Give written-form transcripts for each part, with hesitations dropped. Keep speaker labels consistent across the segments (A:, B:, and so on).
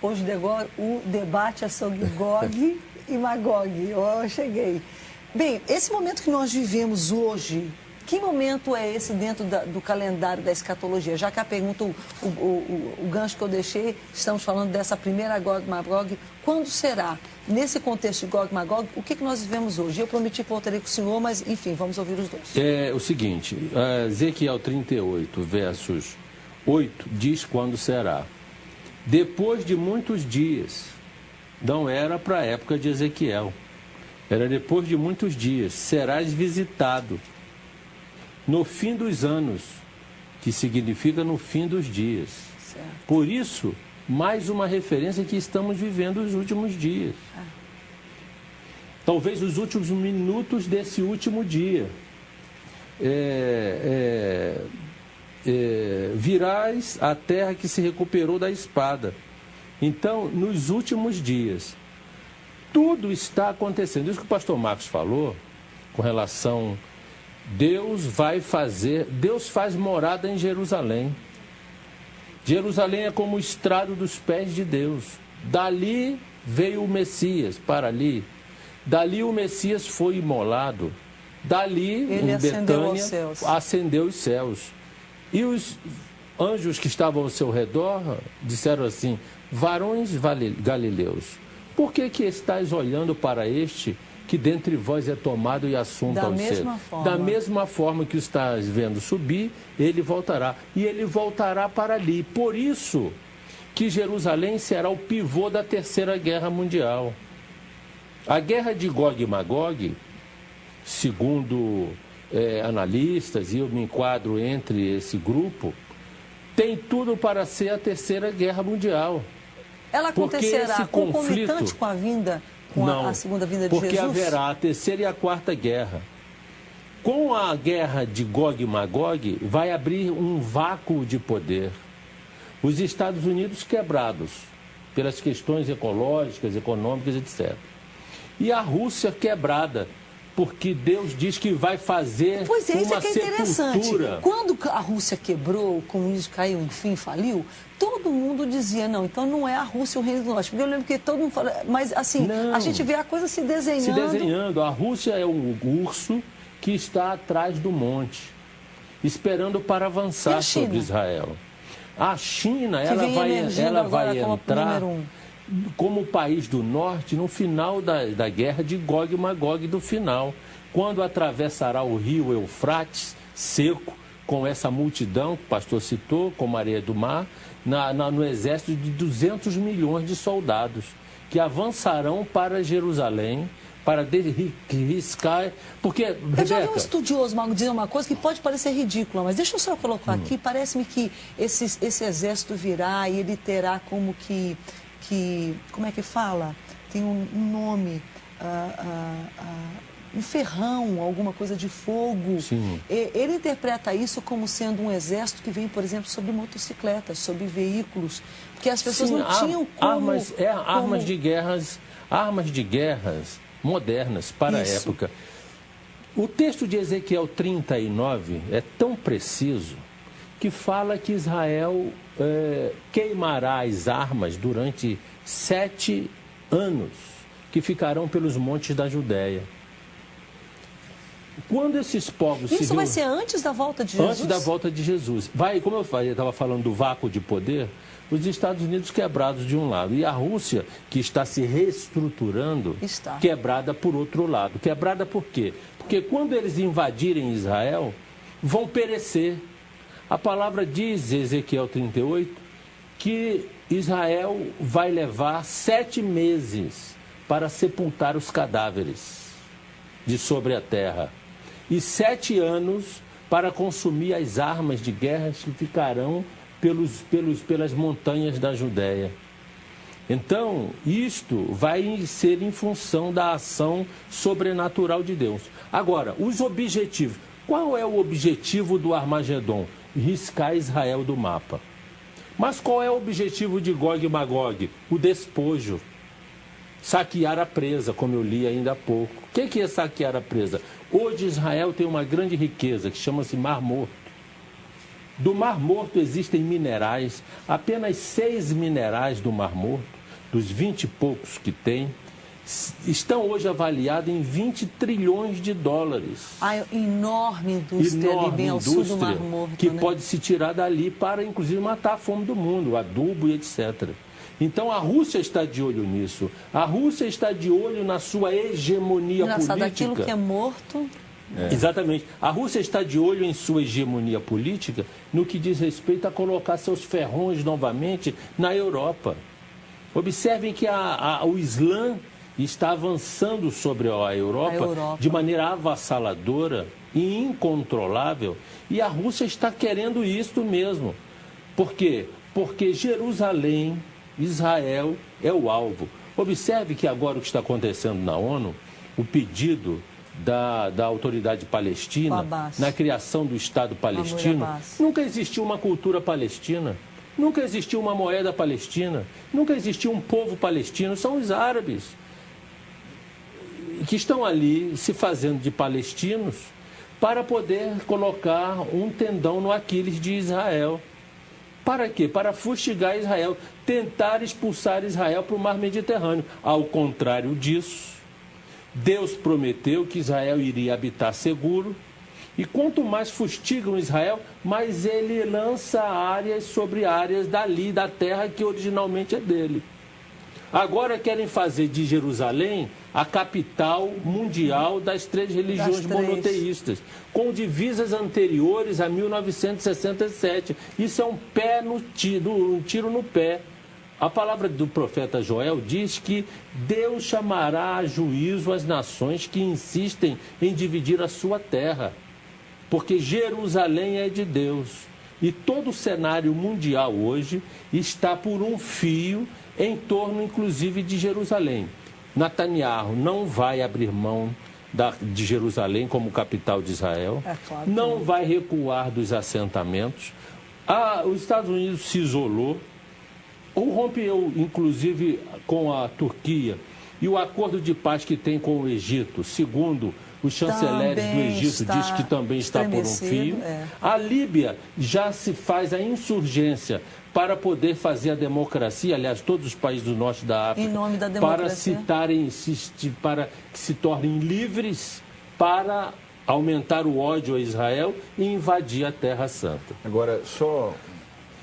A: Hoje o debate é sobre Gog e Magog. Eu cheguei. Bem, esse momento que nós vivemos hoje, que momento é esse dentro do calendário da escatologia? Já que a pergunta, o gancho que eu deixei, estamos falando dessa primeira Gog e Magog, quando será? Nesse contexto de Gog e Magog, o que nós vivemos hoje? Eu prometi que voltaria com o senhor, mas enfim, vamos ouvir os dois.
B: É o seguinte, Ezequiel 38, versos 8, diz quando será. Depois de muitos dias, não era para a época de Ezequiel, era depois de muitos dias, serás visitado. No fim dos anos, que significa no fim dos dias.
A: Certo.
B: Por isso, mais uma referência que estamos vivendo os últimos dias. Talvez os últimos minutos desse último dia. Virás a terra que se recuperou da espada. Então, nos últimos dias, tudo está acontecendo. Isso que o pastor Marcos falou, com relação... Deus faz morada em Jerusalém. Jerusalém é como o estrado dos pés de Deus. Dali veio o Messias, para ali. Dali o Messias foi imolado. Dali,
A: ele
B: em Betânia,
A: ascendeu
B: os céus. E os anjos que estavam ao seu redor disseram assim: varões galileus, por que estáis olhando para este que dentre vós é tomado e assunto ao céu? Da mesma forma que o estás vendo subir, ele voltará. E ele voltará para ali. Por isso que Jerusalém será o pivô da Terceira Guerra Mundial. A guerra de Gog e Magog, segundo analistas, e eu me enquadro entre esse grupo, tem tudo para ser a Terceira Guerra Mundial.
A: Ela acontecerá concomitante com a vinda...
B: Não,
A: a segunda vinda de Jesus?
B: Porque haverá a terceira e a quarta guerra. Com a guerra de Gog e Magog, vai abrir um vácuo de poder. Os Estados Unidos quebrados pelas questões ecológicas, econômicas, etc. E a Rússia quebrada, porque Deus diz que vai fazer uma sepultura.
A: Pois é, isso é que é interessante. Quando a Rússia quebrou, o comunismo caiu, enfim, faliu, todo mundo dizia, não, então não é a Rússia o reino do norte. Porque eu lembro que todo mundo fala, mas assim, não, a gente vê a coisa se desenhando.
B: Se desenhando. A Rússia é um urso que está atrás do monte, esperando para avançar sobre Israel. A China, ela vai entrar como país do norte no final da guerra de Gog e Magog do final, quando atravessará o rio Eufrates seco, com essa multidão que o pastor citou, como areia do mar, no exército de 200 milhões de soldados, que avançarão para Jerusalém, para riscar, porque...
A: Eu já vi um estudioso dizer uma coisa que pode parecer ridícula, mas deixa eu só colocar aqui, parece-me que esse exército virá e ele terá como que como é que fala? Tem um nome, um ferrão, alguma coisa de fogo.
B: Sim.
A: Ele interpreta isso como sendo um exército que vem, por exemplo, sobre motocicletas, sobre veículos, porque as pessoas não tinham como...
B: Armas de guerras modernas para a época. O texto de Ezequiel 39 é tão preciso que fala que Israel queimará as armas durante 7 anos, que ficarão pelos montes da Judéia. Quando esses povos...
A: Isso vai ser antes da volta de Jesus?
B: Antes da volta de Jesus. Como eu estava falando do vácuo de poder, os Estados Unidos quebrados de um lado e a Rússia, que está se reestruturando, quebrada por outro lado. Quebrada por quê? Porque quando eles invadirem Israel, vão perecer. A palavra diz, Ezequiel 38, que Israel vai levar 7 meses para sepultar os cadáveres de sobre a terra e 7 anos para consumir as armas de guerra que ficarão pelas montanhas da Judéia. Então, isto vai ser em função da ação sobrenatural de Deus. Agora, os objetivos. Qual é o objetivo do Armagedon? Riscar Israel do mapa. Mas qual é o objetivo de Gog e Magog? O despojo. Saquear a presa, como eu li ainda há pouco. O que é saquear a presa? Hoje Israel tem uma grande riqueza que chama-se Mar Morto. Do Mar Morto existem minerais, apenas 6 minerais do Mar Morto, dos 20 e poucos que tem, estão hoje avaliados em 20 trilhões de dólares.
A: A enorme indústria ali bem ao sul do Mar Morto,
B: que
A: né?
B: pode se tirar dali para, inclusive, matar a fome do mundo, o adubo e etc. Então, a Rússia está de olho nisso. A Rússia está de olho na sua hegemonia política.
A: Aquilo que é morto...
B: Exatamente. A Rússia está de olho em sua hegemonia política no que diz respeito a colocar seus ferrões novamente na Europa. Observem que o Islã está avançando sobre a Europa de maneira avassaladora e incontrolável, e a Rússia está querendo isto mesmo. Por quê? Porque Jerusalém, Israel, é o alvo. Observe que agora o que está acontecendo na ONU, o pedido da autoridade palestina na criação do Estado palestino, nunca existiu uma cultura palestina, nunca existiu uma moeda palestina, nunca existiu um povo palestino. São os árabes que estão ali se fazendo de palestinos para poder colocar um tendão no Aquiles de Israel. Para quê? Para fustigar Israel, tentar expulsar Israel para o mar Mediterrâneo. Ao contrário disso, Deus prometeu que Israel iria habitar seguro, e quanto mais fustigam Israel, mais ele lança áreas sobre áreas dali, da terra que originalmente é dele. Agora querem fazer de Jerusalém a capital mundial das 3 religiões monoteístas, com divisas anteriores a 1967. Isso é um tiro no pé. A palavra do profeta Joel diz que Deus chamará a juízo as nações que insistem em dividir a sua terra, porque Jerusalém é de Deus. E todo o cenário mundial hoje está por um fio em torno, inclusive, de Jerusalém. Netanyahu não vai abrir mão de Jerusalém como capital de Israel, não vai recuar dos assentamentos. Os Estados Unidos se isolou, ou rompeu, inclusive, com a Turquia, e o acordo de paz que tem com o Egito, segundo os chanceleres do Egito, diz que também está por um fio. A Líbia já se faz a insurgência para poder fazer a democracia, aliás, todos os países do norte da África,
A: em nome da democracia,
B: para que se tornem livres, para aumentar o ódio a Israel e invadir a Terra Santa.
C: Agora, só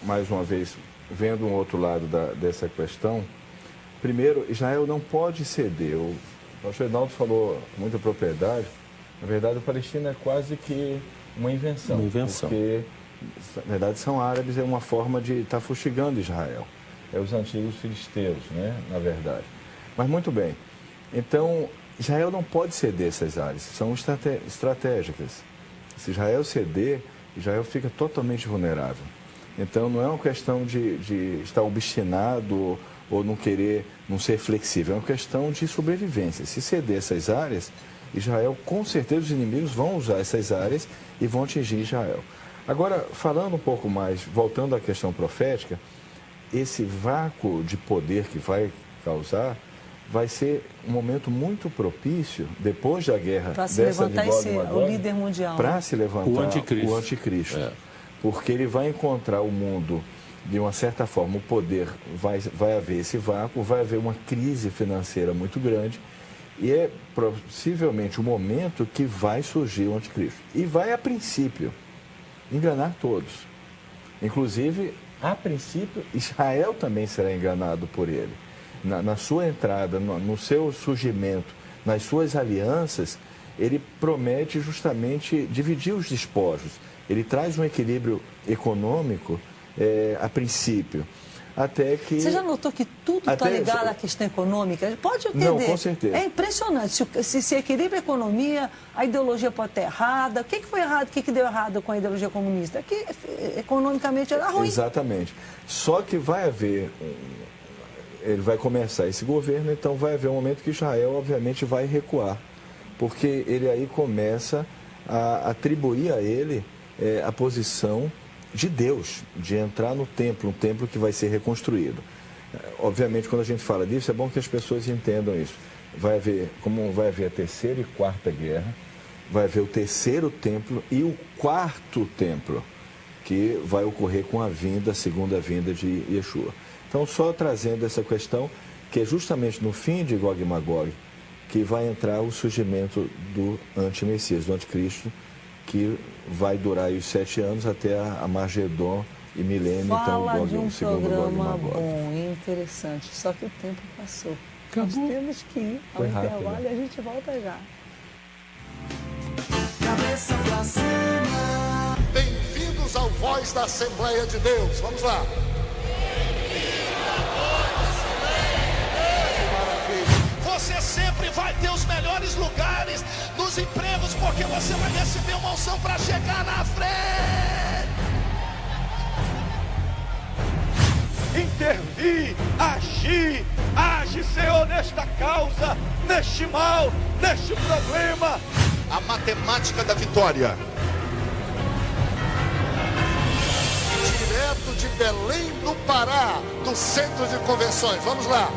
C: mais uma vez, vendo um outro lado dessa questão, primeiro, Israel não pode ceder. O pastor Ednaldo falou com muita propriedade. Na verdade, a Palestina é quase que uma invenção. Porque, na verdade, são árabes, é uma forma de estar fustigando Israel. É os antigos filisteus, né? Na verdade. Mas, muito bem. Então, Israel não pode ceder essas áreas. São estratégicas. Se Israel ceder, Israel fica totalmente vulnerável. Então, não é uma questão de estar obstinado ou não ser flexível. É uma questão de sobrevivência. Se ceder essas áreas, Israel, com certeza, os inimigos vão usar essas áreas e vão atingir Israel. Agora, falando um pouco mais, voltando à questão profética, esse vácuo de poder que vai causar vai ser um momento muito propício, depois da guerra dessa de Gog e Magog,
A: o líder mundial,
C: para se levantar
B: o
C: anticristo. Porque ele vai encontrar o mundo, de uma certa forma, o poder, vai haver esse vácuo, vai haver uma crise financeira muito grande, e é possivelmente o momento que vai surgir o anticristo. E vai, a princípio, enganar todos. Inclusive, a princípio, Israel também será enganado por ele. Na sua entrada, no seu surgimento, nas suas alianças, ele promete justamente dividir os despojos. Ele traz um equilíbrio econômico, a princípio, até que...
A: Você já notou que tudo está ligado à questão econômica? Pode entender.
C: Não, com certeza.
A: É impressionante. Se equilibra a economia, a ideologia pode estar errada. O que foi errado? O que deu errado com a ideologia comunista? É que economicamente era ruim.
C: Exatamente. Só que vai haver... Ele vai começar esse governo, então vai haver um momento que Israel, obviamente, vai recuar. Porque ele aí começa a atribuir a ele a posição de Deus, de entrar no templo, um templo que vai ser reconstruído. Obviamente, quando a gente fala disso, é bom que as pessoas entendam isso. Como vai haver a terceira e quarta guerra, vai haver o terceiro templo e o quarto templo. que vai ocorrer com a segunda vinda de Yeshua. Então, só trazendo essa questão, que é justamente no fim de Gog e Magog que vai entrar o surgimento do anti-Messias, do anticristo, que vai durar aí os 7 anos até a Armagedon e milênio.
A: Fala
C: então,
A: de um
C: segundo
A: programa
C: Gog e Magog.
A: bom e interessante, só que o tempo passou.
B: Acabou.
A: Nós temos que ir ao intervalo e a gente volta já.
D: Cabeça pra cima. Bem-vindos ao Voz da Assembleia de Deus. Vamos lá. Você sempre vai ter os melhores lugares nos empregos, porque você vai receber uma unção para chegar na frente. Intervir, agir, age, Senhor, nesta causa, neste mal, neste problema. A matemática da vitória. Direto de Belém do Pará, do Centro de Convenções. Vamos lá.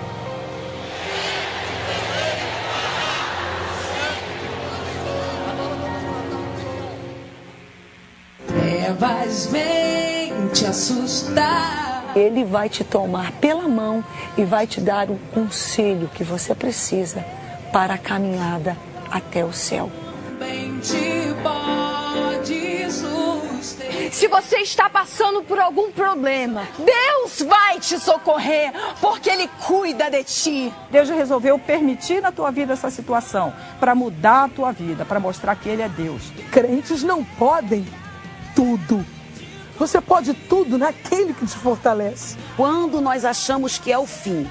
E: Trevas vêm te assustar.
A: Ele vai te tomar pela mão e vai te dar o conselho que você precisa para a caminhada até o céu.
E: Bem te pode sustentar.
F: Se você está passando por algum problema, Deus vai te socorrer, porque Ele cuida de ti.
G: Deus já resolveu permitir na tua vida essa situação, para mudar a tua vida, para mostrar que Ele é Deus.
H: Crentes não podem tudo. Você pode tudo naquele que te fortalece.
I: Quando nós achamos que é o fim,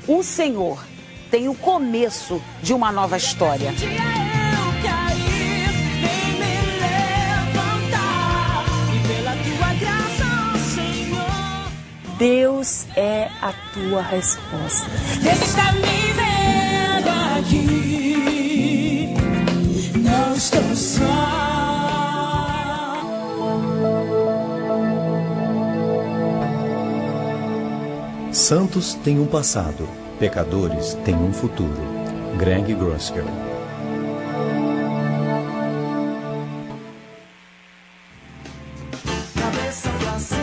I: o Senhor tem o começo de uma nova história.
E: Um dia eu cair, vem me levantar. E pela tua graça, Senhor,
H: Deus é a tua resposta.
E: Deus está me vendo aqui. Não estou só.
J: Santos têm um passado, pecadores têm um futuro. Greg Groeschel.
D: Cabeça pra cima.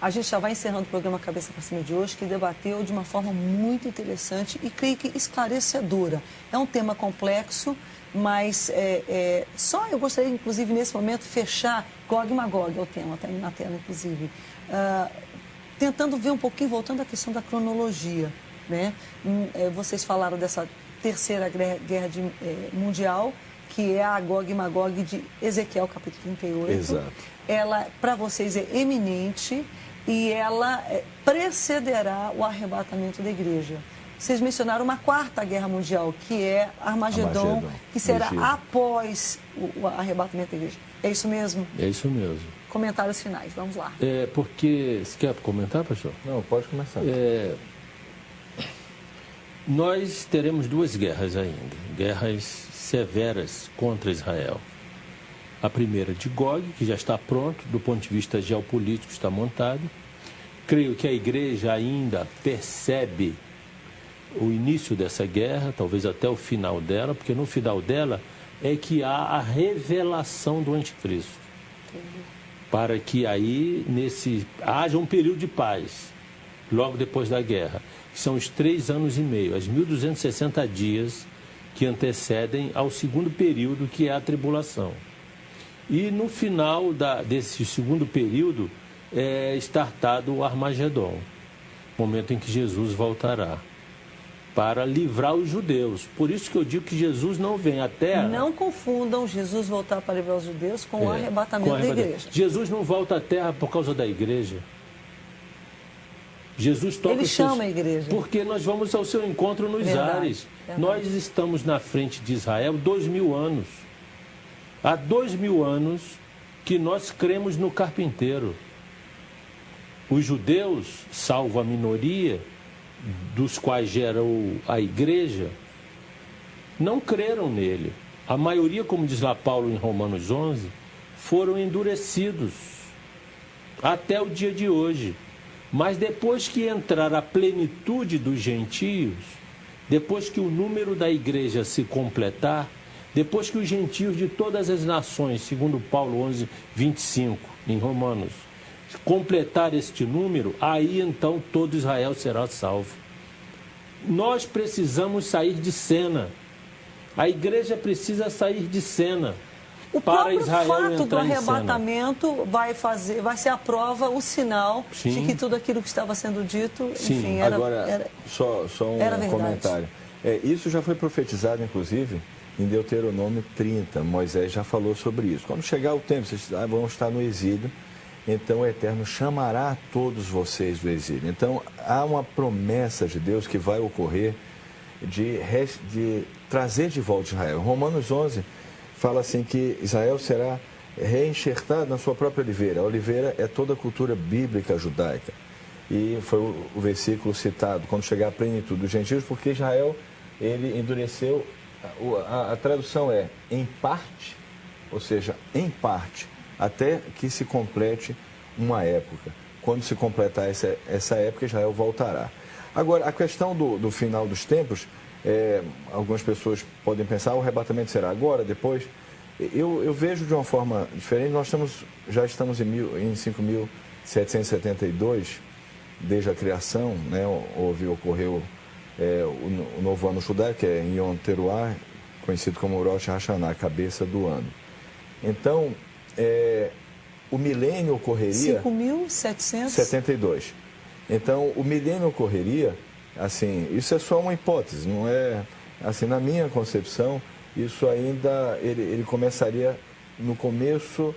A: A gente já vai encerrando o programa Cabeça para Cima de hoje, que debateu de uma forma muito interessante e creio que esclarecedora. É um tema complexo, mas só eu gostaria, inclusive, nesse momento, fechar Gog e Magog, é o tema, está aí na tela, inclusive. Tentando ver um pouquinho, voltando à questão da cronologia, né? Vocês falaram dessa terceira guerra mundial, que é a Gog e Magog de Ezequiel, capítulo 38.
C: Exato.
A: Ela, para vocês, é eminente e ela precederá o arrebatamento da igreja. Vocês mencionaram uma quarta guerra mundial, que é Armagedon, que será após o arrebatamento da igreja. É isso mesmo?
B: É isso mesmo.
A: Comentários finais, vamos lá.
B: Porque... Você quer comentar, pastor?
C: Não, pode começar.
B: Nós teremos 2 guerras ainda. Guerras severas contra Israel. A primeira de Gog, que já está pronto, do ponto de vista geopolítico, está montado. Creio que a igreja ainda percebe o início dessa guerra, talvez até o final dela, porque no final dela é que há a revelação do anticristo. Para que aí haja um período de paz, logo depois da guerra, que são os 3 anos e meio, as 1260 dias que antecedem ao segundo período, que é a tribulação. E no final desse segundo período é startado o Armagedon, momento em que Jesus voltará para livrar os judeus. Por isso que eu digo que Jesus não vem à Terra...
A: Não confundam Jesus voltar para livrar os judeus com o arrebatamento da igreja.
B: Jesus não volta à Terra por causa da igreja. Jesus toca...
A: Ele chama a igreja.
B: Porque nós vamos ao seu encontro nos ares. Verdade. Nós estamos na frente de Israel 2000 anos. Há 2000 anos que nós cremos no carpinteiro. Os judeus, salvo a minoria, dos quais gerou a igreja, não creram nele. A maioria, como diz lá Paulo em Romanos 11, foram endurecidos até o dia de hoje. Mas depois que entrar a plenitude dos gentios, depois que o número da igreja se completar, Depois que os gentios de todas as nações, segundo Paulo 11, 25, em Romanos, completar este número, aí então todo Israel será salvo. Nós precisamos sair de cena. A igreja precisa sair de cena.
A: O
B: para
A: próprio
B: Israel
A: fato do
B: entrar em
A: arrebatamento vai ser a prova, o sinal
B: Sim.
A: de que tudo aquilo que estava sendo dito,
B: Sim.
A: enfim,
C: Agora, só um comentário. Isso já foi profetizado, inclusive, em Deuteronômio 30. Moisés já falou sobre isso. Quando chegar o tempo, vocês vão estar no exílio, então o Eterno chamará a todos vocês do exílio. Então, há uma promessa de Deus que vai ocorrer de trazer de volta Israel. Romanos 11 fala assim que Israel será reenxertado na sua própria oliveira. A oliveira é toda a cultura bíblica judaica. E foi o versículo citado, quando chegar a plenitude dos gentios, porque Israel, ele endureceu, a tradução é em parte, ou seja, em parte, até que se complete uma época. Quando se completar essa época, Israel voltará. Agora, a questão do final dos tempos, algumas pessoas podem pensar, o arrebatamento será agora, depois? Eu vejo de uma forma diferente. Nós já estamos em 5.772, desde a criação, né? Ocorreu o novo ano judaico, que é em Yom Teruah, conhecido como Rosh Hashanah, cabeça do ano. Então, o milênio ocorreria...
A: 5.772.
C: Então, o milênio ocorreria, assim, isso é só uma hipótese, não é... Assim, na minha concepção, isso ainda, ele começaria no começo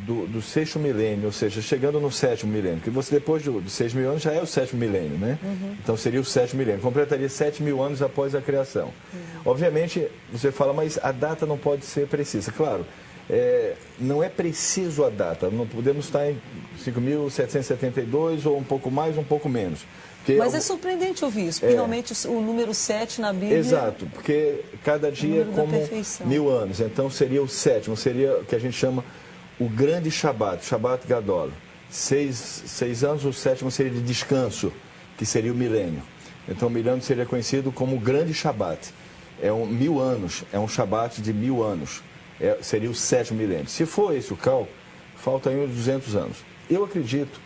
C: do sexto milênio, ou seja, chegando no sétimo milênio, porque você depois dos 6.000 anos já é o sétimo milênio, né? Uhum. Então seria o sétimo milênio, completaria 7.000 anos após a criação. Uhum. Obviamente, você fala, mas a data não pode ser precisa. Claro, não é preciso a data, não podemos estar em 5.772 ou um pouco mais, um pouco menos.
A: Mas é surpreendente ouvir isso, porque realmente o número 7 na Bíblia...
C: Exato, porque cada dia é como 1.000 anos, então seria o sétimo, seria o que a gente chama o grande Shabat, Shabat Gadol. 6 anos, o sétimo seria de descanso, que seria o milênio. Então o milênio seria conhecido como o grande Shabat. É 1.000 anos, é um Shabat de 1.000 anos. Seria o sétimo milênio. Se for esse o cálculo, falta aí uns 200 anos. Eu acredito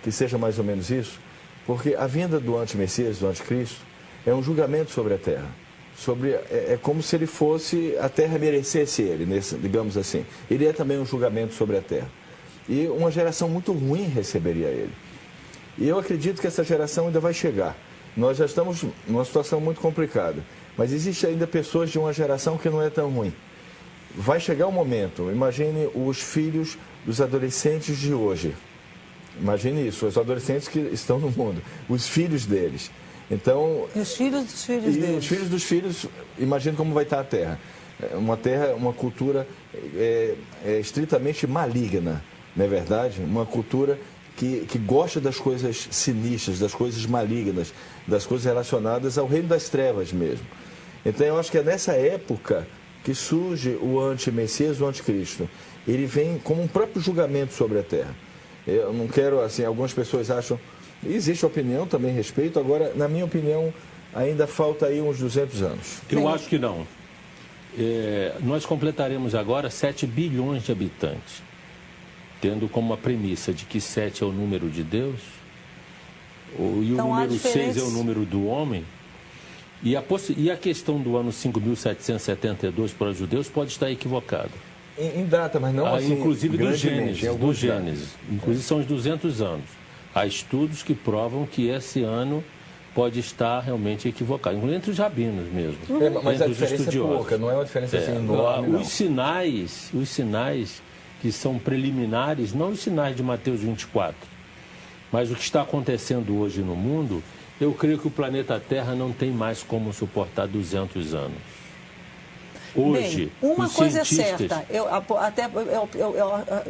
C: que seja mais ou menos isso, porque a vinda do anti-Messias, do anticristo, é um julgamento sobre a terra. É como se ele fosse, a terra merecesse ele, digamos assim. Ele é também um julgamento sobre a terra. E uma geração muito ruim receberia ele. E eu acredito que essa geração ainda vai chegar. Nós já estamos numa situação muito complicada, mas existe ainda pessoas de uma geração que não é tão ruim. Vai chegar um momento, imagine os filhos dos adolescentes de hoje. Imagine isso, os adolescentes que estão no mundo, os filhos deles. Então,
A: e os filhos dos filhos deles.
C: Os filhos dos filhos, imagine como vai estar a terra. Uma cultura estritamente maligna, não é verdade? Uma cultura que gosta das coisas sinistras, das coisas malignas, das coisas relacionadas ao reino das trevas mesmo. Então, eu acho que é nessa época que surge o anti-Messias, o anticristo. Ele vem como um próprio julgamento sobre a terra. Eu não quero, assim, algumas pessoas acham... Existe opinião também a respeito, agora, na minha opinião, ainda falta aí uns 200 anos.
B: Eu acho que não. Nós completaremos agora 7 bilhões de habitantes, tendo como uma premissa de que 7 é o número de Deus, e então, o número 6 é o número do homem, e a questão do ano 5.772 para os judeus pode estar equivocada.
C: Em data, mas não assim...
B: Inclusive do Gênesis. Inclusive são os 200 anos. Há estudos que provam que esse ano pode estar realmente equivocado, inclusive entre os rabinos mesmo.
C: Mas a diferença é pouca, não é uma diferença assim enorme.
B: Os sinais que são preliminares, não os sinais de Mateus 24, mas o que está acontecendo hoje no mundo, eu creio que o planeta Terra não tem mais como suportar 200 anos. Hoje,
A: bem, uma coisa é certa,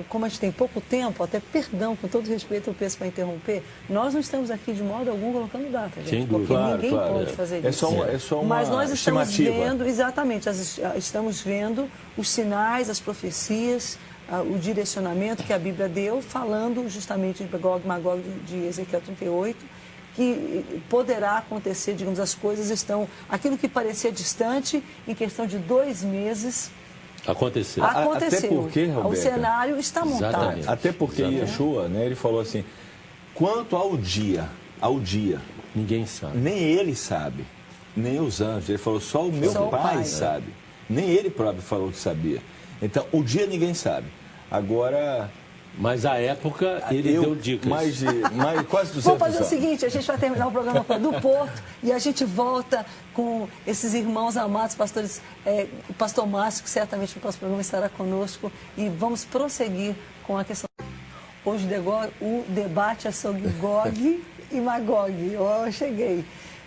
A: como a gente tem pouco tempo, até perdão, com todo respeito eu peço para interromper, nós não estamos aqui de modo algum colocando data, gente, porque ninguém pode fazer isso.
C: É só uma
A: Mas nós estamos
C: estimativa.
A: Vendo, exatamente, estamos vendo os sinais, as profecias, o direcionamento que a Bíblia deu, falando justamente de Gog e Magog de Ezequiel 38, que poderá acontecer, digamos, as coisas estão... Aquilo que parecia distante, em questão de 2 meses,
B: Aconteceu.
C: Até porque, Roberta,
A: o cenário está montado.
B: Exatamente.
C: Até porque Yeshua, né, ele falou assim, quanto ao dia,
B: ninguém sabe.
C: Nem ele sabe, nem os anjos. Ele falou, só o meu pai sabe. Nem ele próprio falou que sabia. Então, o dia ninguém sabe. Agora...
B: Mas a época ele deu dicas.
C: Mais quase 200
A: Vamos fazer o seguinte, a gente vai terminar o programa do Porto e a gente volta com esses irmãos amados, pastores, o pastor Márcio, que certamente no próximo programa estará conosco, e vamos prosseguir com a questão. Hoje o debate é sobre Gog e Magog. Eu cheguei.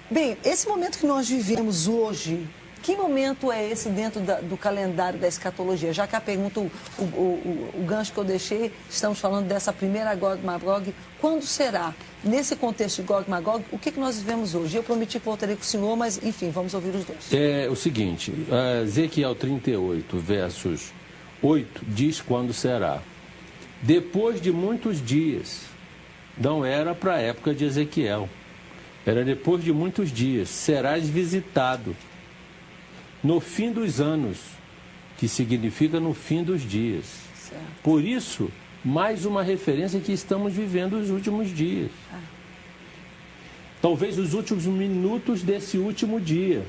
A: Bem, esse momento que nós vivemos hoje, que momento é esse dentro do calendário da escatologia? Já que a pergunta, o gancho que eu deixei, estamos falando dessa primeira Gog e Magog, quando será? Nesse contexto de Gog e Magog, o que nós vivemos hoje? Eu prometi que voltaria com o senhor, mas enfim, vamos ouvir os dois.
B: É o seguinte, Ezequiel 38, versos 8, diz quando será. Depois de muitos dias, não era para a época de Ezequiel, era depois de muitos dias, serás visitado. No fim dos anos, que significa no fim dos dias. Certo. Por isso, mais uma referência que estamos vivendo os últimos dias. Talvez os últimos minutos desse último dia.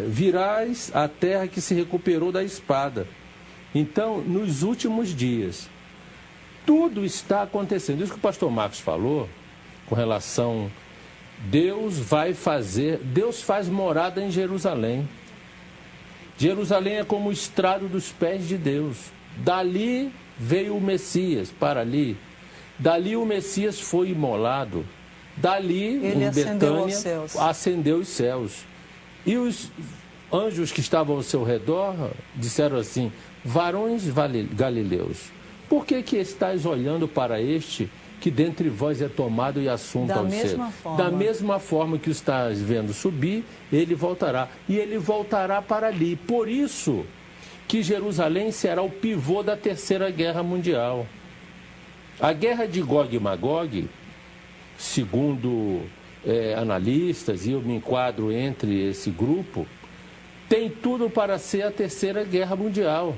B: Virás a terra que se recuperou da espada. Então, nos últimos dias, tudo está acontecendo. Isso que o pastor Marcos falou, com relação... Deus faz morada em Jerusalém. Jerusalém é como o estrado dos pés de Deus. Dali veio o Messias, para ali. Dali o Messias foi imolado. Dali,
A: ele
B: em Betânia, acendeu os céus. E os anjos que estavam ao seu redor disseram assim, varões galileus, por que estáis olhando para este que dentre vós é tomado e assunto ao céu? Da mesma forma que o estás vendo subir, ele voltará. E ele voltará para ali. Por isso que Jerusalém será o pivô da Terceira Guerra Mundial. A guerra de Gog e Magog, segundo analistas, e eu me enquadro entre esse grupo, tem tudo para ser a Terceira Guerra Mundial.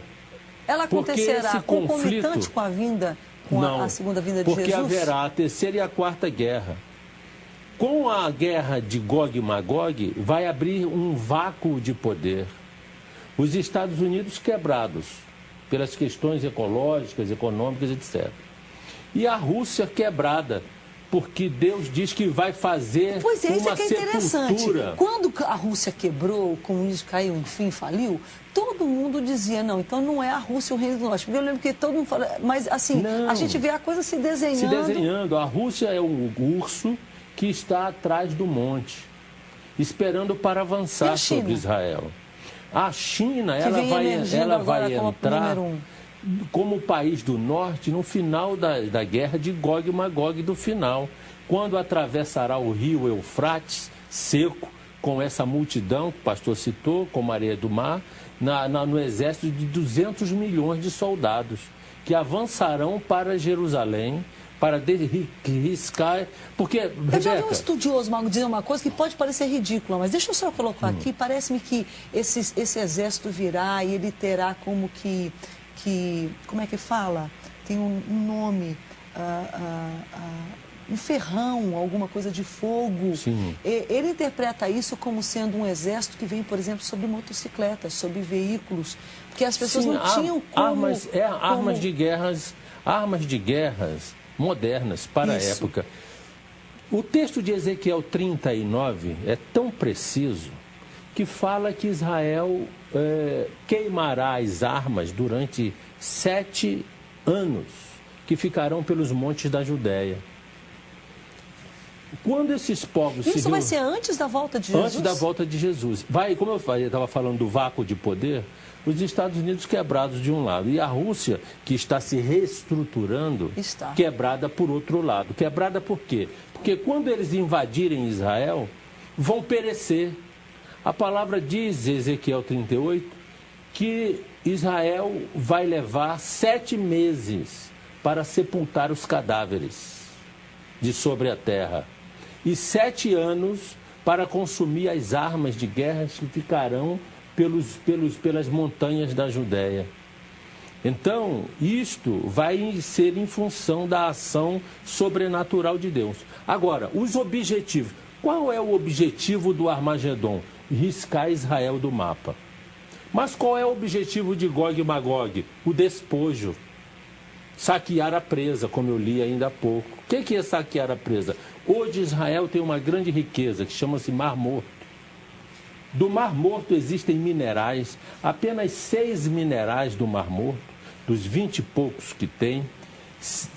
A: Ela acontecerá concomitante com a vinda... a segunda vinda de Jesus?
B: Porque haverá a terceira e a quarta guerra. Com a guerra de Gog e Magog, vai abrir um vácuo de poder. Os Estados Unidos quebrados pelas questões ecológicas, econômicas, etc. E a Rússia quebrada, porque Deus diz que vai fazer uma sepultura.
A: Pois é, isso é interessante. Quando a Rússia quebrou, o comunismo caiu, enfim, faliu, todo mundo dizia, não, então não é a Rússia o reino do norte. Eu lembro que todo mundo fala, mas assim, não, a gente vê a coisa se desenhando.
B: Se desenhando. A Rússia é um urso que está atrás do monte, esperando para avançar sobre Israel. A China, ela vai entrar como país do norte no final da guerra de Gog e Magog do final, quando atravessará o rio Eufrates, seco, com essa multidão que o pastor citou, como areia do mar, no exército de 200 milhões de soldados, que avançarão para Jerusalém, para riscar... Porque,
A: eu já vi um estudioso dizer uma coisa que pode parecer ridícula, mas deixa eu só colocar aqui, parece-me que esse exército virá e ele terá como que como é que fala? Tem um nome, um ferrão, alguma coisa de fogo.
B: Sim.
A: Ele interpreta isso como sendo um exército que vem, por exemplo, sobre motocicletas, sobre veículos, porque as pessoas não tinham como...
B: Armas de guerras modernas para a época. O texto de Ezequiel 39 é tão preciso que fala que Israel queimará as armas durante 7 anos, que ficarão pelos montes da Judéia. Quando esses povos...
A: Isso vai ser antes da volta de Jesus?
B: Antes da volta de Jesus. Como eu estava falando do vácuo de poder, os Estados Unidos quebrados de um lado e a Rússia, que está se reestruturando, quebrada por outro lado. Quebrada por quê? Porque quando eles invadirem Israel, vão perecer. A palavra diz, Ezequiel 38, que Israel vai levar 7 meses para sepultar os cadáveres de sobre a terra. E 7 anos para consumir as armas de guerra que ficarão pelas montanhas da Judéia. Então, isto vai ser em função da ação sobrenatural de Deus. Agora, os objetivos. Qual é o objetivo do Armagedon? Riscar Israel do mapa. Mas qual é o objetivo de Gog e Magog? O despojo. Saquear a presa, como eu li ainda há pouco. O que é saquear a presa? Hoje Israel tem uma grande riqueza que chama-se Mar Morto. Do Mar Morto existem minerais, apenas 6 minerais do Mar Morto, dos 20 e poucos que tem,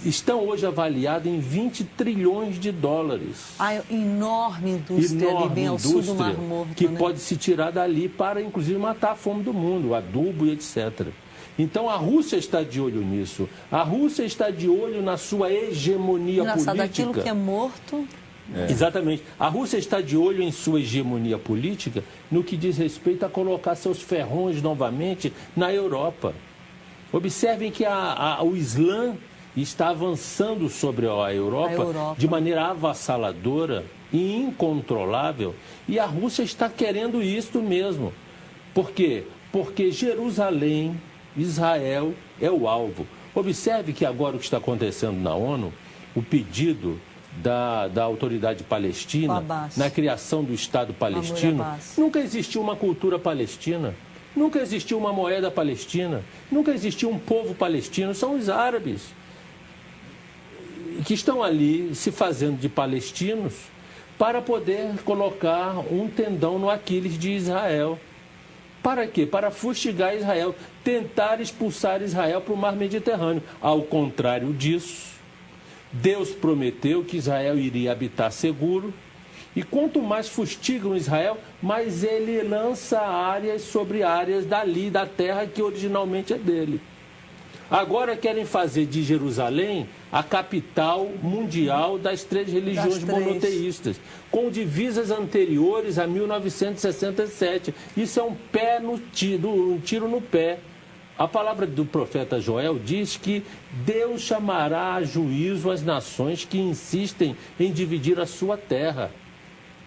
B: estão hoje avaliados em 20 trilhões de dólares.
A: A enorme indústria ali bem ao sul do Mar Morto,
B: que
A: né?
B: pode se tirar dali para, inclusive, matar a fome do mundo, adubo e etc. Então, a Rússia está de olho nisso. A Rússia está de olho na sua hegemonia política.
A: Daquilo que é morto...
B: Exatamente. A Rússia está de olho em sua hegemonia política no que diz respeito a colocar seus ferrões novamente na Europa. Observem que o Islã está avançando sobre a Europa de maneira avassaladora e incontrolável. E a Rússia está querendo isso mesmo. Por quê? Porque Jerusalém, Israel, é o alvo. Observe que agora o que está acontecendo na ONU, o pedido da autoridade palestina na criação do Estado palestino, nunca existiu uma cultura palestina, nunca existiu uma moeda palestina, nunca existiu um povo palestino, são os árabes que estão ali se fazendo de palestinos para poder colocar um tendão no Aquiles de Israel. Para quê? Para fustigar Israel, tentar expulsar Israel para o mar Mediterrâneo. Ao contrário disso, Deus prometeu que Israel iria habitar seguro, e quanto mais fustigam Israel, mais ele lança áreas sobre áreas dali, da terra que originalmente é dele. Agora querem fazer de Jerusalém a capital mundial das 3 religiões monoteístas, com divisas anteriores a 1967. Isso é um tiro no pé. A palavra do profeta Joel diz que Deus chamará a juízo as nações que insistem em dividir a sua terra,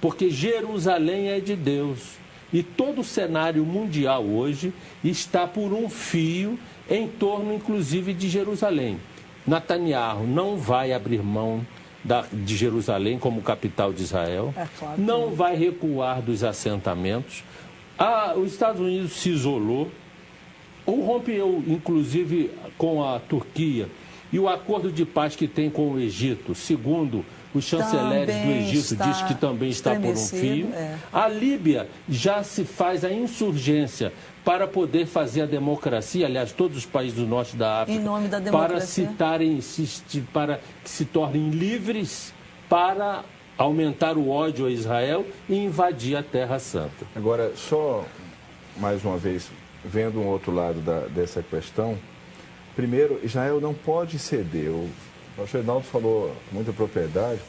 B: porque Jerusalém é de Deus. E todo o cenário mundial hoje está por um fio em torno, inclusive, de Jerusalém. Netanyahu não vai abrir mão de Jerusalém como capital de Israel, não vai recuar dos assentamentos. Os Estados Unidos se isolou, ou rompeu, inclusive, com a Turquia, e o acordo de paz que tem com o Egito, segundo os chanceleres do Egito, diz que também está por um fio. A Líbia já se faz a insurgência para poder fazer a democracia, aliás, todos os países do norte da África,
A: em nome da democracia,
B: para que se tornem livres, para aumentar o ódio a Israel e invadir a Terra Santa.
C: Agora, só mais uma vez, vendo um outro lado dessa questão, primeiro, Israel não pode ceder. O pastor Reinaldo falou com muita propriedade.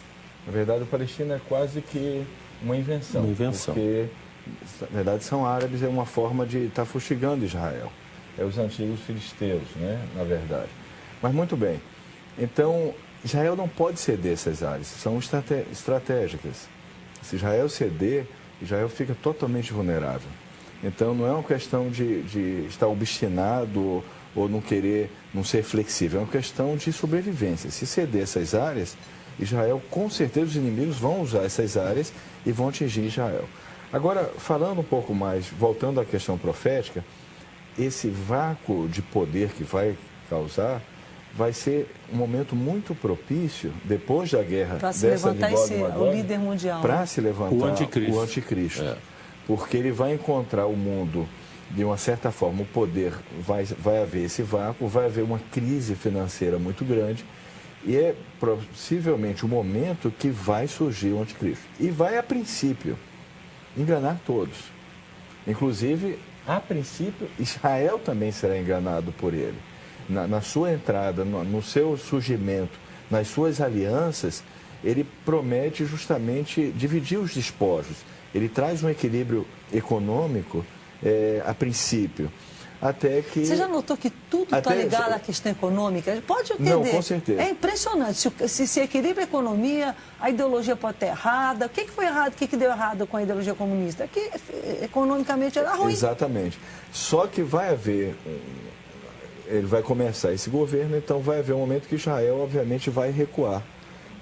C: Na verdade, a Palestina é quase que uma invenção. Porque, na verdade, são árabes, é uma forma de estar fustigando Israel. É os antigos filisteus, né? Na verdade. Mas, muito bem. Então, Israel não pode ceder essas áreas. São estratégicas. Se Israel ceder, Israel fica totalmente vulnerável. Então, não é uma questão de estar obstinado ou não ser flexível. É uma questão de sobrevivência. Se ceder essas áreas, Israel, com certeza, os inimigos vão usar essas áreas e vão atingir Israel. Agora, falando um pouco mais, voltando à questão profética, esse vácuo de poder que vai causar vai ser um momento muito propício, depois da guerra dessa de Gog e Magog,
A: o líder mundial,
C: para se levantar
B: o
C: anticristo. Porque ele vai encontrar o mundo, de uma certa forma, o poder, vai haver esse vácuo, vai haver uma crise financeira muito grande, e é possivelmente o momento que vai surgir o anticristo. E vai, a princípio, enganar todos. Inclusive, a princípio, Israel também será enganado por ele. Na sua entrada, no seu surgimento, nas suas alianças, ele promete justamente dividir os despojos. Ele traz um equilíbrio econômico a princípio, até que...
A: Você já notou que tudo está ligado à questão econômica? Pode entender.
C: Não, com certeza.
A: É impressionante. Se equilibra a economia, a ideologia pode estar errada. O que foi errado? O que deu errado com a ideologia comunista? É que economicamente era ruim.
C: Exatamente. Só que vai haver... Ele vai começar esse governo, então vai haver um momento que Israel, obviamente, vai recuar.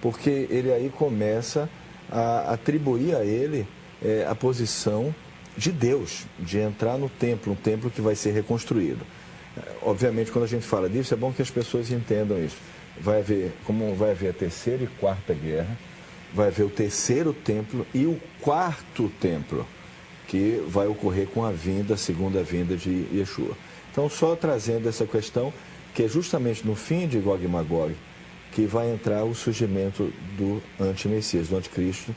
C: Porque ele aí começa a atribuir a ele a posição de Deus, de entrar no templo, um templo que vai ser reconstruído. Obviamente, quando a gente fala disso, é bom que as pessoas entendam isso. Como vai haver a terceira e quarta guerra, vai haver o terceiro templo e o quarto templo, que vai ocorrer com a segunda vinda de Yeshua. Então, só trazendo essa questão, que é justamente no fim de Gog e Magog, que vai entrar o surgimento do anti-Messias, do anticristo,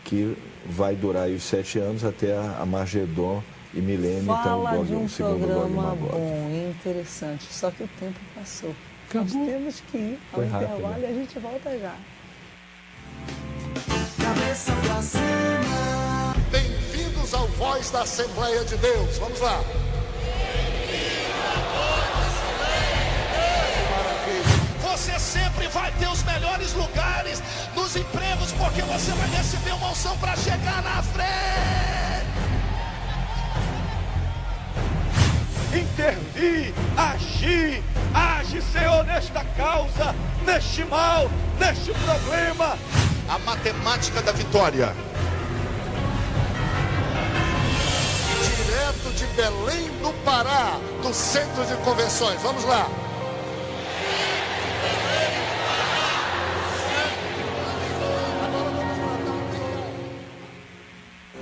C: que vai durar aí os 7 anos até a Magedon e milênio.
A: Fala
C: então,
A: de um
C: segundo
A: programa
C: Gog e Magog.
A: bom e interessante, só que o tempo passou.
B: Acabou.
A: Nós temos que ir ao intervalo e a gente volta já.
D: Cabeça pra cima. Bem-vindos ao Voz da Assembleia de Deus. Vamos lá. Você sempre vai ter os melhores lugares nos empregos, porque você vai receber uma unção para chegar na frente. Intervir, agir, age, Senhor, nesta causa, neste mal, neste problema. A matemática da vitória. Direto de Belém do Pará, do Centro de Convenções. Vamos lá.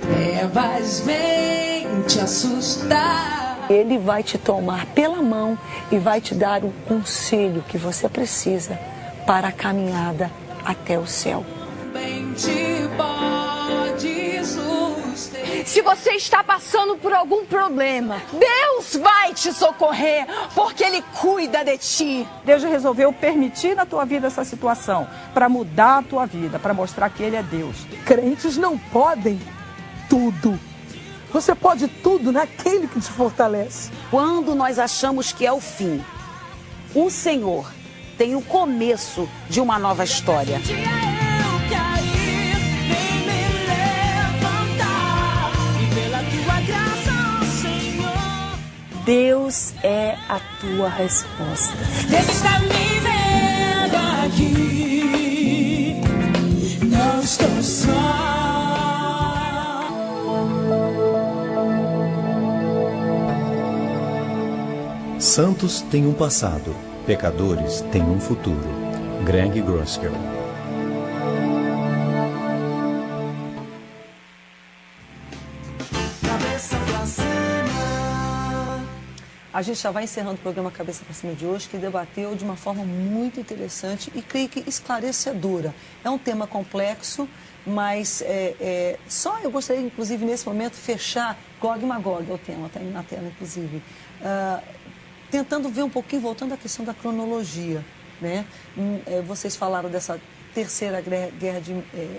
E: Trevas vem te assustar.
A: Ele vai te tomar pela mão e vai te dar o conselho que você precisa para a caminhada até o céu.
E: Bem te pode suster.
F: Se você está passando por algum problema, Deus vai te socorrer, porque Ele cuida de ti.
G: Deus resolveu permitir na tua vida essa situação para mudar a tua vida, para mostrar que Ele é Deus.
H: Crentes não podem tudo. Você pode tudo naquele que te fortalece.
I: Quando nós achamos que é o fim, o Senhor tem o começo de uma nova história.
E: Um dia eu cair, vem me levantar. E pela tua graça, Senhor,
A: Deus é a tua resposta.
E: Deus está me vendo aqui. Não estou só.
J: Santos têm um passado, pecadores têm um futuro. Greg Groeschel.
E: Cabeça pra cima.
A: A gente já vai encerrando o programa Cabeça para Cima de hoje, que debateu de uma forma muito interessante e creio que esclarecedora. É um tema complexo, mas só eu gostaria, inclusive, nesse momento, fechar Gog e Magog, é o tema, está aí na tela, inclusive. Tentando ver um pouquinho, voltando à questão da cronologia, né? Vocês falaram dessa terceira guerra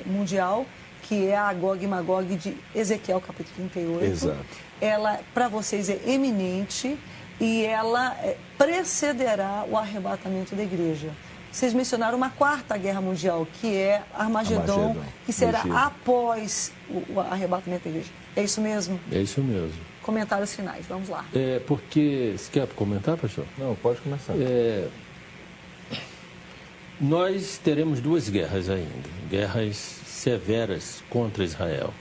A: mundial, que é a Gog e Magog de Ezequiel, capítulo 38.
C: Exato.
A: Ela, para vocês, é eminente e ela precederá o arrebatamento da igreja. Vocês mencionaram uma quarta guerra mundial, que é Armagedon, que será após o arrebatamento da igreja. É isso mesmo?
B: É isso mesmo.
A: Comentários finais, vamos lá.
B: Porque... Você quer comentar, pastor?
C: Não, pode começar.
B: Nós teremos 2 guerras ainda. Guerras severas contra Israel.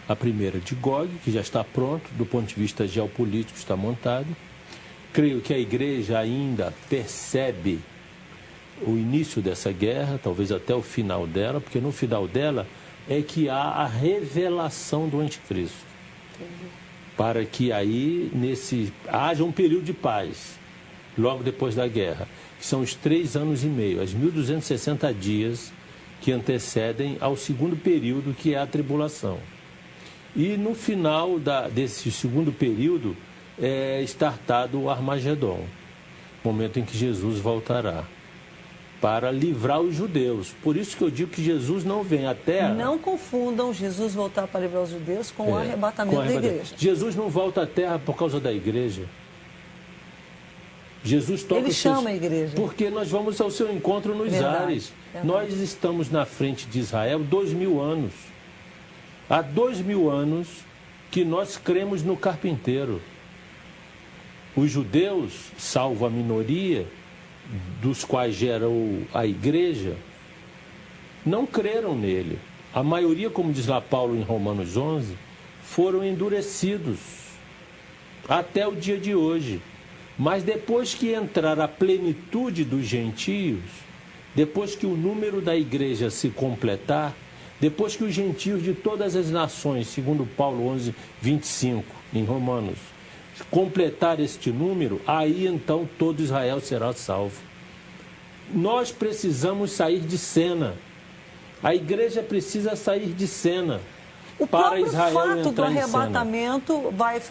B: A primeira de Gog, que já está pronto, do ponto de vista geopolítico, está montado. Creio que a igreja ainda percebe o início dessa guerra, talvez até o final dela, porque no final dela é que há a revelação do anticristo. Entendi. Para que aí haja um período de paz, logo depois da guerra, que são os 3 anos e meio, as 1260 dias que antecedem ao segundo período, que é a tribulação. E no final desse segundo período é startado o Armagedon, momento em que Jesus voltará para livrar os judeus. Por isso que eu digo que Jesus não vem à Terra...
A: Não confundam Jesus voltar para livrar os judeus com o arrebatamento da igreja.
B: Jesus não volta à Terra por causa da igreja. Jesus toca
A: Ele chama a igreja.
B: Porque nós vamos ao seu encontro nos ares. Nós estamos na frente de Israel 2000 anos. Há 2000 anos que nós cremos no carpinteiro. Os judeus, salvo a minoria, dos quais gerou a igreja, não creram nele. A maioria, como diz lá Paulo em Romanos 11, foram endurecidos até o dia de hoje. Mas depois que entrar a plenitude dos gentios, depois que o número da igreja se completar, depois que os gentios de todas as nações, segundo Paulo 11, 25, em Romanos, completar este número, aí então todo Israel será salvo. Nós precisamos sair de cena. A igreja precisa sair de cena.
A: O
B: para
A: próprio
B: Israel
A: fato do
B: entrar em
A: arrebatamento vai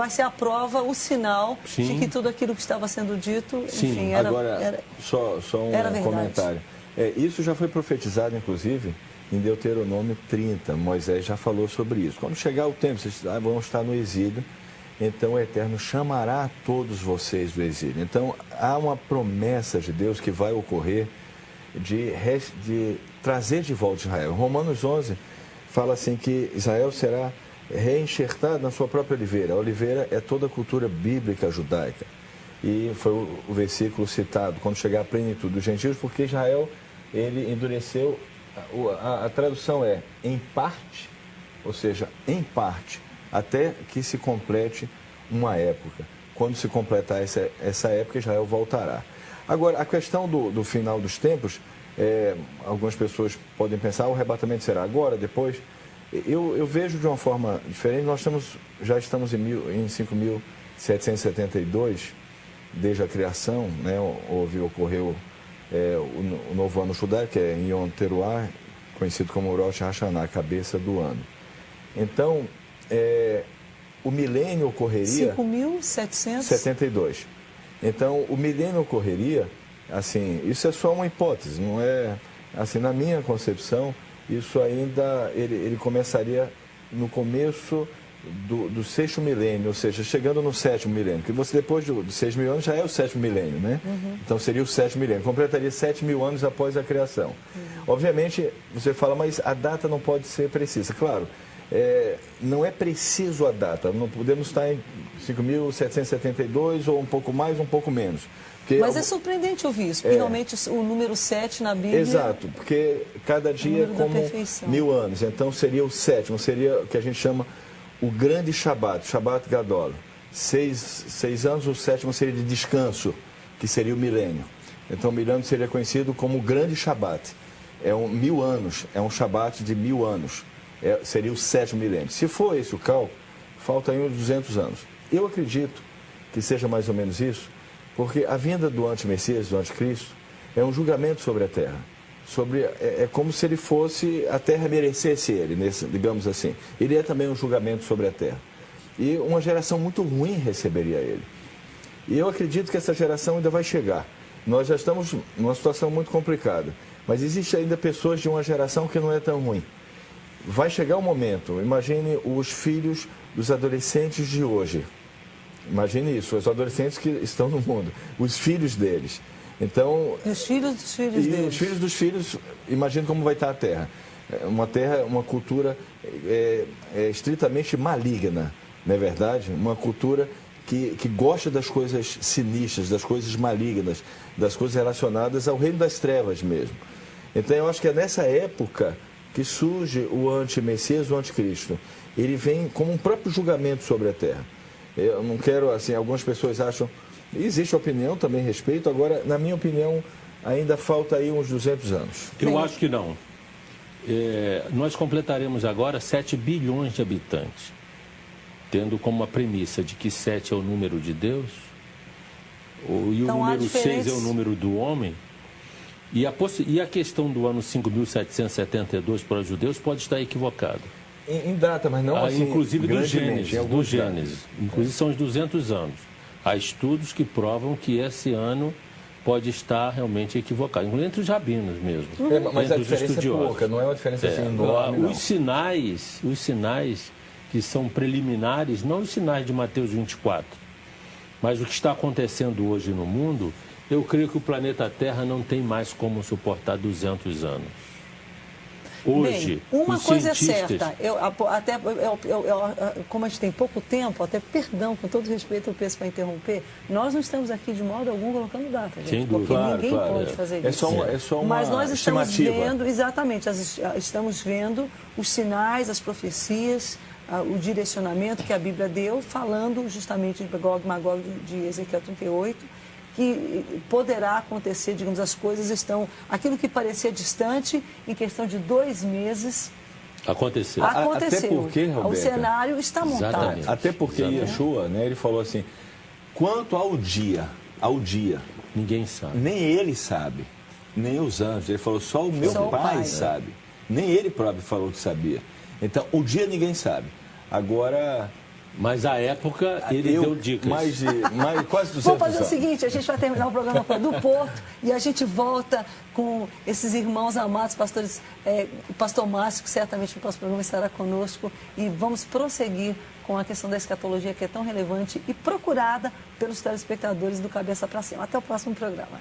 A: ser a prova, o sinal de que tudo aquilo que estava sendo dito, enfim, era,
C: agora, só um comentário. Isso já foi profetizado, inclusive, em Deuteronômio 30. Moisés já falou sobre isso. Quando chegar o tempo, vocês vão estar no exílio, então o Eterno chamará todos vocês do exílio. Então, há uma promessa de Deus que vai ocorrer de trazer de volta Israel. Romanos 11 fala assim que Israel será reenxertado na sua própria oliveira. A oliveira é toda a cultura bíblica judaica. E foi o versículo citado, quando chegar a plenitude dos gentios, porque Israel, ele endureceu, a tradução é em parte, ou seja, em parte, até que se complete uma época. Quando se completar essa época, Israel voltará. Agora, a questão do final dos tempos, algumas pessoas podem pensar, o arrebatamento será agora, depois? Eu vejo de uma forma diferente. Nós já estamos em 5.772, desde a criação, né? Ocorreu o novo ano judaico, que é em Yom Teruah, conhecido como Rosh Hashanah, cabeça do ano. Então, o milênio ocorreria...
A: 5.772.
C: Então, o milênio ocorreria, assim, isso é só uma hipótese, não é... Assim, na minha concepção, isso ainda, ele começaria no começo do sexto milênio, ou seja, chegando no sétimo milênio, que você depois dos 6.000 anos já é o sétimo milênio, né? Uhum. Então seria o sétimo milênio, completaria 7.000 anos após a criação. Uhum. Obviamente, você fala, mas a data não pode ser precisa. Claro, não é preciso a data, não podemos estar em 5.772 ou um pouco mais, um pouco menos.
A: Mas é surpreendente ouvir isso, porque realmente o número 7 na Bíblia...
C: Exato, porque cada dia é como 1.000 anos, então seria o sétimo, seria o que a gente chama o grande Shabat, Shabat Gadol. 6 anos, o sétimo seria de descanso, que seria o milênio. Então o milênio seria conhecido como o grande Shabat. É 1.000 anos, é um Shabat de 1.000 anos. Seria o sétimo milênio. Se for esse o cálculo, falta aí uns 200 anos. Eu acredito que seja mais ou menos isso, porque a vinda do anti-Messias, do anticristo, é um julgamento sobre a terra. É como se ele fosse, a terra merecesse ele, digamos assim. Ele é também um julgamento sobre a terra. E uma geração muito ruim receberia ele. E eu acredito que essa geração ainda vai chegar. Nós já estamos numa situação muito complicada, mas existe ainda pessoas de uma geração que não é tão ruim. Vai chegar um momento, imagine os filhos dos adolescentes de hoje. Imagine isso, os adolescentes que estão no mundo, os filhos deles. Então,
A: e os filhos dos filhos deles.
C: Os filhos dos filhos, imagine como vai estar a terra. Uma cultura estritamente maligna, não é verdade? Uma cultura que gosta das coisas sinistras, das coisas malignas, das coisas relacionadas ao reino das trevas mesmo. Então, eu acho que é nessa época que surge o anti-Messias, o anticristo. Ele vem como um próprio julgamento sobre a terra. Eu não quero, assim, algumas pessoas acham... Existe opinião, também respeito. Agora, na minha opinião, ainda falta aí uns 200 anos.
B: Eu acho que não. Nós completaremos agora 7 bilhões de habitantes, tendo como uma premissa de que 7 é o número de Deus, e então, o número 6 é o número do homem. E a questão do ano 5.772 para os judeus pode estar equivocada.
C: Em data, mas não assim...
B: Inclusive do Gênesis. Inclusive são os 200 anos. Há estudos que provam que esse ano pode estar realmente equivocado, inclusive entre os rabinos mesmo.
C: Mas a diferença é pouca, não é uma diferença assim enorme.
B: Os sinais que são preliminares, não os sinais de Mateus 24, Mas o que está acontecendo hoje no mundo, eu creio que o planeta Terra não tem mais como suportar 200 anos. Hoje,
A: bem, uma coisa
B: cientistas...
A: é certa, como a gente tem pouco tempo, até perdão, com todo respeito eu peço para interromper, nós não estamos aqui de modo algum colocando data, gente,
B: sem
A: porque
B: dúvida.
A: ninguém pode fazer isso.
C: É só uma
A: Mas nós estamos
C: estimativa.
A: vendo, exatamente, estamos vendo os sinais, as profecias, o direcionamento que a Bíblia deu, falando justamente de Gog e Magog de Ezequiel 38, que poderá acontecer, digamos, as coisas estão... Aquilo que parecia distante, em questão de 2 meses...
B: Aconteceu.
C: Até porque, Roberta,
A: o cenário está montado.
B: Exatamente.
C: Até porque Yeshua, né, ele falou assim, quanto ao dia,
B: ninguém sabe.
C: Nem ele sabe, nem os anjos. Ele falou, só o meu pai sabe. Nem ele próprio falou que sabia. Então, o dia ninguém sabe. Agora...
B: Mas à época ele deu dicas.
C: Quase 200
A: Vamos fazer o seguinte, a gente vai terminar o programa do Porto e a gente volta com esses irmãos amados, pastores, o pastor Márcio, que certamente no próximo programa estará conosco, e vamos prosseguir com a questão da escatologia, que é tão relevante e procurada pelos telespectadores do Cabeça para Cima. Até o próximo programa.